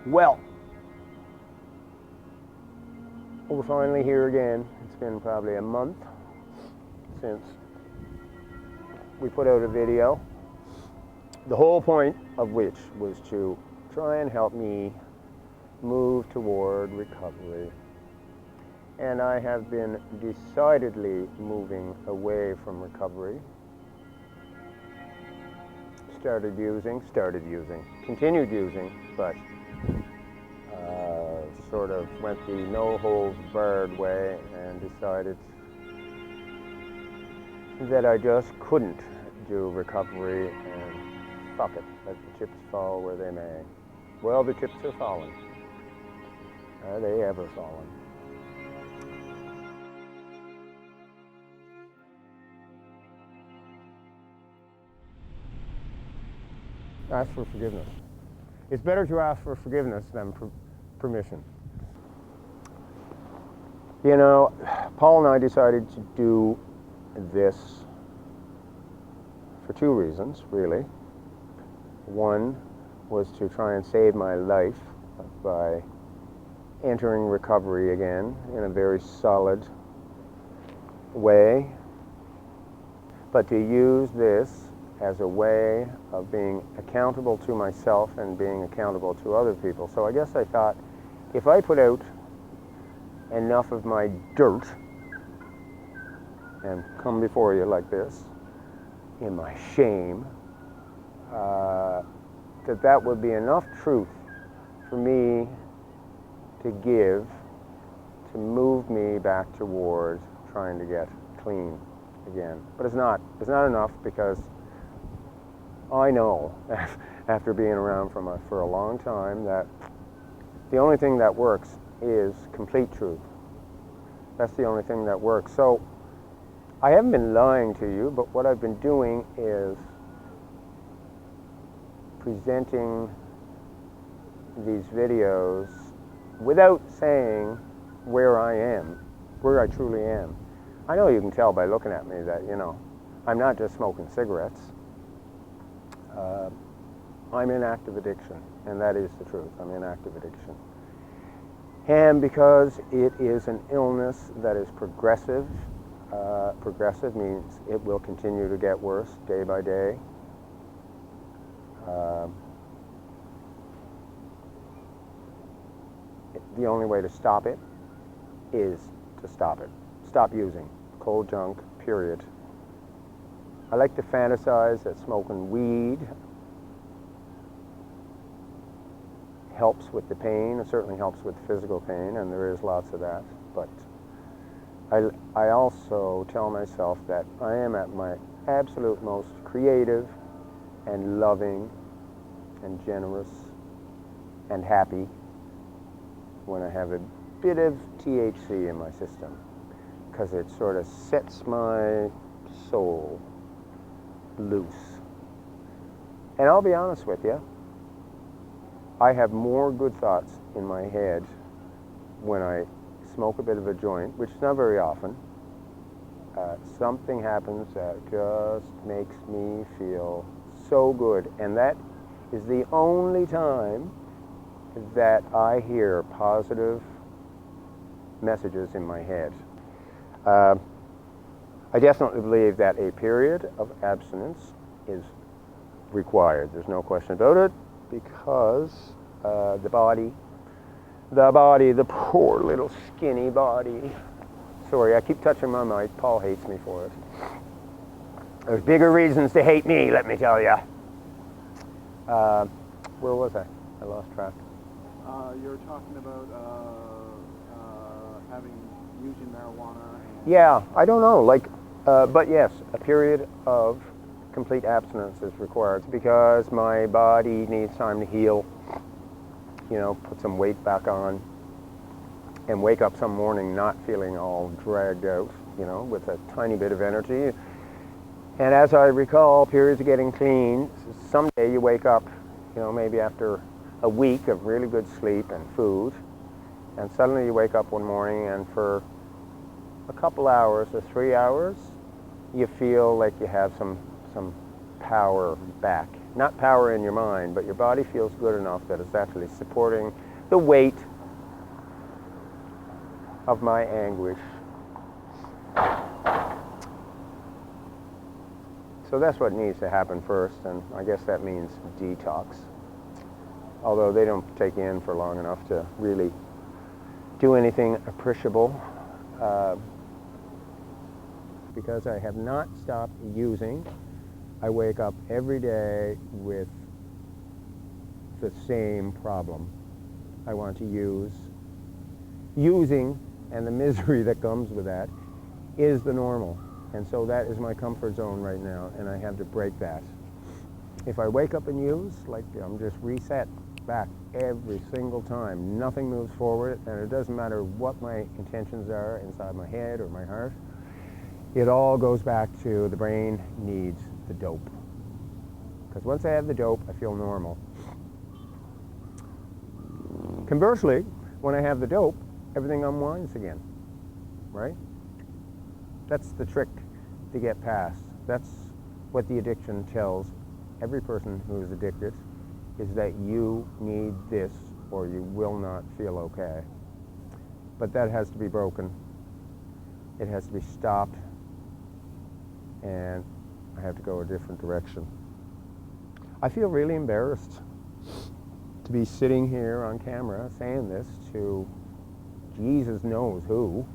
Well, we're finally here again. It's been probably a month since we put out a video, the whole point of which was to try and help me move toward recovery. And I have been decidedly moving away from recovery. Continued using, but sort of went the no-holds-barred way and decided that I just couldn't do recovery, and fuck it, let the chips fall where they may. Well, the chips are falling. Are they ever falling? Ask for forgiveness. It's better to ask for forgiveness than permission. You know, Paul and I decided to do this for two reasons, really. One was to try and save my life by entering recovery again in a very solid way, but to use this as a way of being accountable to myself and being accountable to other people. So I guess I thought, if I put out enough of my dirt and come before you like this, in my shame, that would be enough truth for me to give, to move me back toward trying to get clean again. But it's not enough, because I know, after being around for a long time, that the only thing that works is complete truth. That's the only thing that works. So I haven't been lying to you, but what I've been doing is presenting these videos without saying where I am, where I truly am. I know you can tell by looking at me that, I'm not just smoking cigarettes. I'm in active addiction, and that is the truth. I'm in active addiction. And because it is an illness that is progressive, progressive means it will continue to get worse day by day. The only way to stop it is to stop it. Stop using cold junk, period. I like to fantasize that smoking weed helps with the pain. It certainly helps with physical pain, and there is lots of that. But I also tell myself that I am at my absolute most creative and loving and generous and happy when I have a bit of THC in my system, because it sort of sets my soul loose. And I'll be honest with you, I have more good thoughts in my head when I smoke a bit of a joint, which is not very often. Something happens that just makes me feel so good, and that is the only time that I hear positive messages in my head. I definitely believe that a period of abstinence is required. There's no question about it, because the body, the poor little skinny body. Sorry, I keep touching my mic. Paul hates me for it. There's bigger reasons to hate me, let me tell you. Where was I? I lost track. You're talking about using marijuana. Yeah, I don't know. But yes, a period of complete abstinence is required, because my body needs time to heal, put some weight back on, and wake up some morning not feeling all dragged out, with a tiny bit of energy. And as I recall, periods of getting clean, someday you wake up, maybe after a week of really good sleep and food, and suddenly you wake up one morning, and for a couple hours or 3 hours, you feel like you have some power back not power in your mind, but your body feels good enough that it's actually supporting the weight of my anguish. So that's what needs to happen first, and I guess that means detox. Although they don't take you in for long enough to really do anything appreciable, because I have not stopped using. I wake up every day with the same problem. I want to use. Using and the misery that comes with that is the normal. And so that is my comfort zone right now, and I have to break that. If I wake up and use, like I'm just reset back every single time. Nothing moves forward, and it doesn't matter what my intentions are inside my head or my heart. It all goes back to the brain needs the dope. Because once I have the dope, I feel normal. Conversely, when I have the dope, everything unwinds again, right? That's the trick to get past. That's what the addiction tells every person who is addicted, is that you need this or you will not feel okay. But that has to be broken. It has to be stopped, and I have to go a different direction. I feel really embarrassed to be sitting here on camera saying this to Jesus knows who.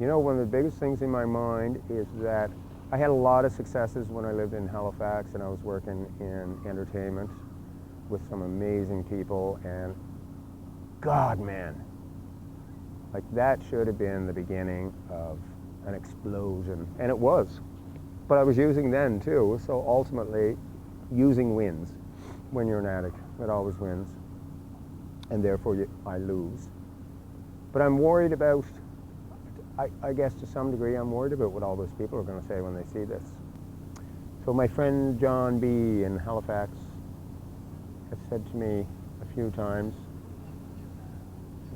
You know, one of the biggest things in my mind is that I had a lot of successes when I lived in Halifax, and I was working in entertainment with some amazing people, and God, man, like that should have been the beginning of an explosion, and it was. But I was using then too, so ultimately using wins. When you're an addict, it always wins, and therefore I lose. But I'm worried about, I guess to some degree, I'm worried about what all those people are going to say when they see this. So my friend John B. in Halifax has said to me a few times,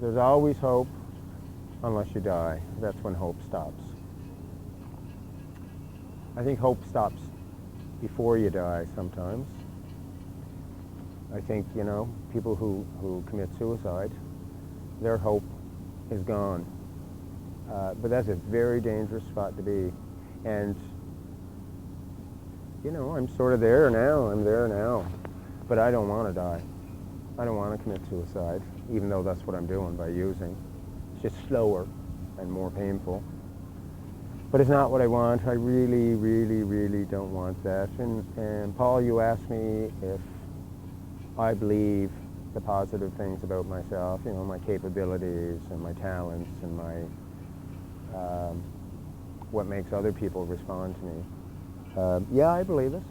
there's always hope unless you die. That's when hope stops. I think hope stops before you die sometimes. I think, you know, people who commit suicide, their hope is gone. But that's a very dangerous spot to be. And, you know, I'm sort of there now. I'm there now. But I don't want to die. I don't want to commit suicide, even though that's what I'm doing by using. It's just slower and more painful. But it's not what I want. I really, really, really don't want that. And Paul, you asked me if I believe the positive things about myself, you know, my capabilities and my talents and my what makes other people respond to me. Yeah, I believe it,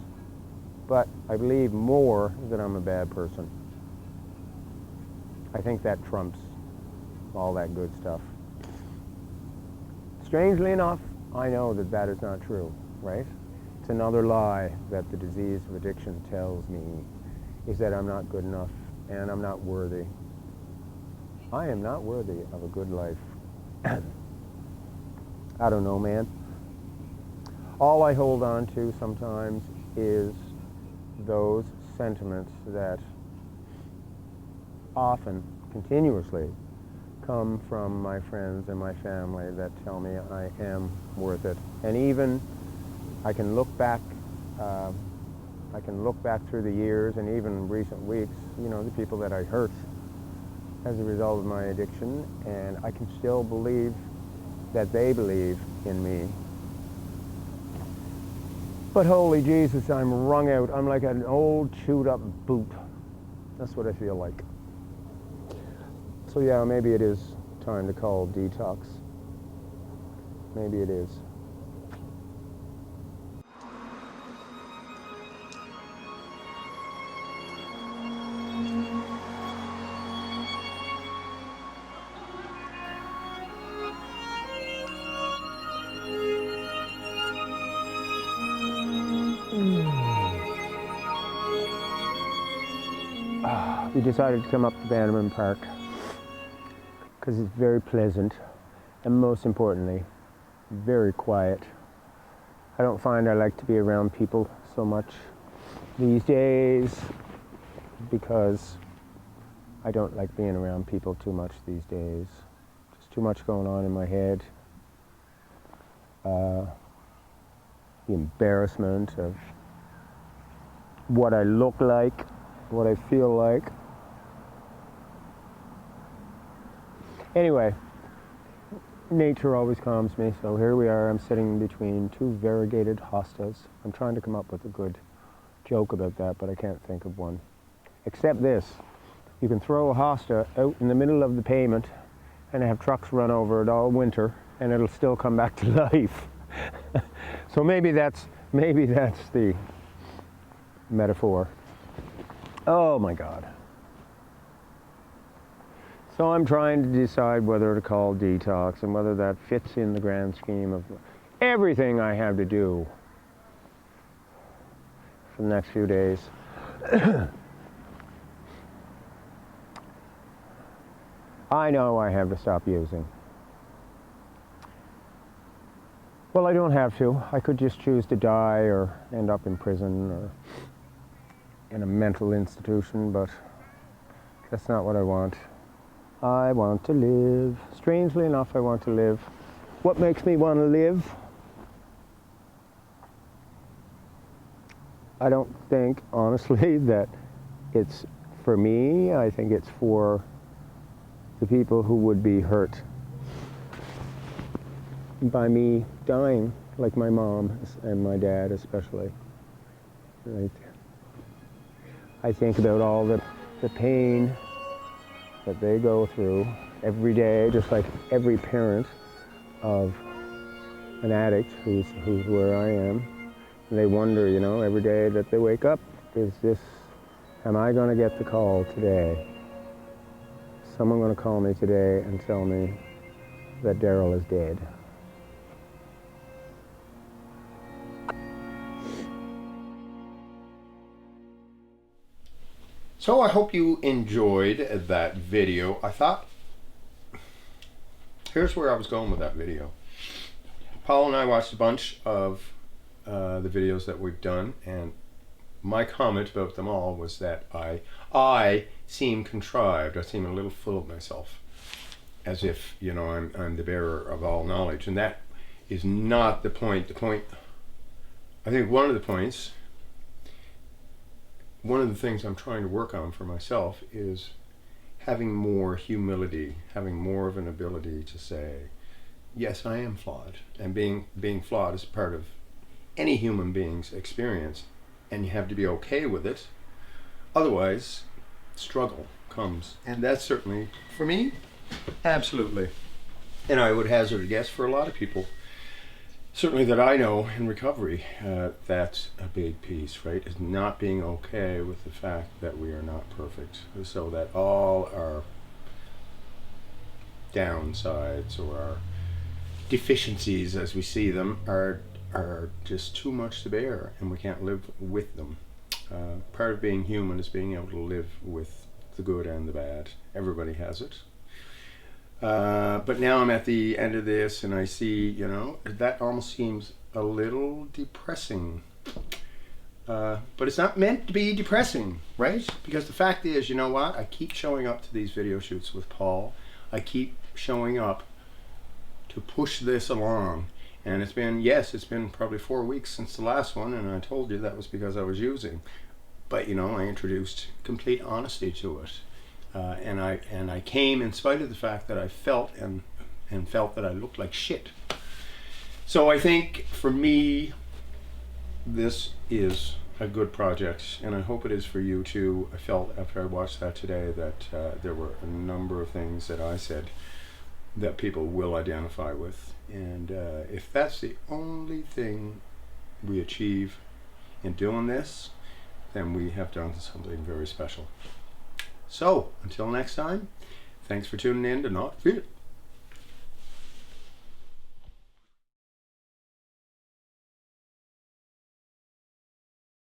but I believe more that I'm a bad person. I think that trumps all that good stuff. Strangely enough, I know that that is not true, right? It's another lie that the disease of addiction tells me, is that I'm not good enough and I'm not worthy. I am not worthy of a good life. I don't know, man. All I hold on to sometimes is those sentiments that often, continuously, come from my friends and my family that tell me I am worth it. And even I can look back through the years and even recent weeks, you know, the people that I hurt as a result of my addiction, and I can still believe that they believe in me. But holy Jesus, I'm wrung out. I'm like an old chewed up boot. That's what I feel like. So yeah, maybe it is time to call detox. Maybe it is. We decided to come up to Bannerman Park because it's very pleasant and most importantly, very quiet. I don't find I like to be around people so much these days because I don't like being around people too much these days. Just too much going on in my head. The embarrassment of what I look like, what I feel like. Anyway, nature always calms me, so here we are. I'm sitting between two variegated hostas. I'm trying to come up with a good joke about that, but I can't think of one. Except this. You can throw a hosta out in the middle of the pavement and have trucks run over it all winter, and it'll still come back to life. So maybe that's the metaphor. Oh my God. So I'm trying to decide whether to call detox and whether that fits in the grand scheme of everything I have to do for the next few days. I know I have to stop using. Well, I don't have to. I could just choose to die or end up in prison or in a mental institution, but that's not what I want. I want to live. Strangely enough, I want to live. What makes me want to live? I don't think, honestly, that it's for me. I think it's for the people who would be hurt by me dying, like my mom and my dad especially. Right. I think about all the pain that they go through every day, just like every parent of an addict who's where I am. And they wonder, you know, every day that they wake up, am I going to get the call today? Someone going to call me today and tell me that Darrell is dead. So I hope you enjoyed that video. I thought, here's where I was going with that video. Paul and I watched a bunch of the videos that we've done, and my comment about them all was that I seem contrived. I seem a little full of myself, as if, you know, I'm the bearer of all knowledge, and that is not the point. The point, I think one of the points, one of the things I'm trying to work on for myself is having more humility, having more of an ability to say, yes, I am flawed. And being flawed is part of any human being's experience, and you have to be okay with it. Otherwise, struggle comes. And that's certainly, for me, absolutely. And I would hazard a guess for a lot of people, certainly that I know in recovery, that's a big piece, right? Is not being okay with the fact that we are not perfect, so that all our downsides or our deficiencies as we see them are just too much to bear, and we can't live with them. Part of being human is being able to live with the good and the bad. Everybody has it. But now I'm at the end of this and I see, you know, that almost seems a little depressing. But it's not meant to be depressing, right? Because the fact is, you know what? I keep showing up to these video shoots with Paul. I keep showing up to push this along. And it's been probably 4 weeks since the last one, and I told you that was because I was using. But, you know, I introduced complete honesty to it. And I came in spite of the fact that I felt that I looked like shit. So I think for me, this is a good project, and I hope it is for you too. I felt after I watched that today that there were a number of things that I said that people will identify with. And if that's the only thing we achieve in doing this, then we have done something very special. So, until next time, thanks for tuning in to Not Fit.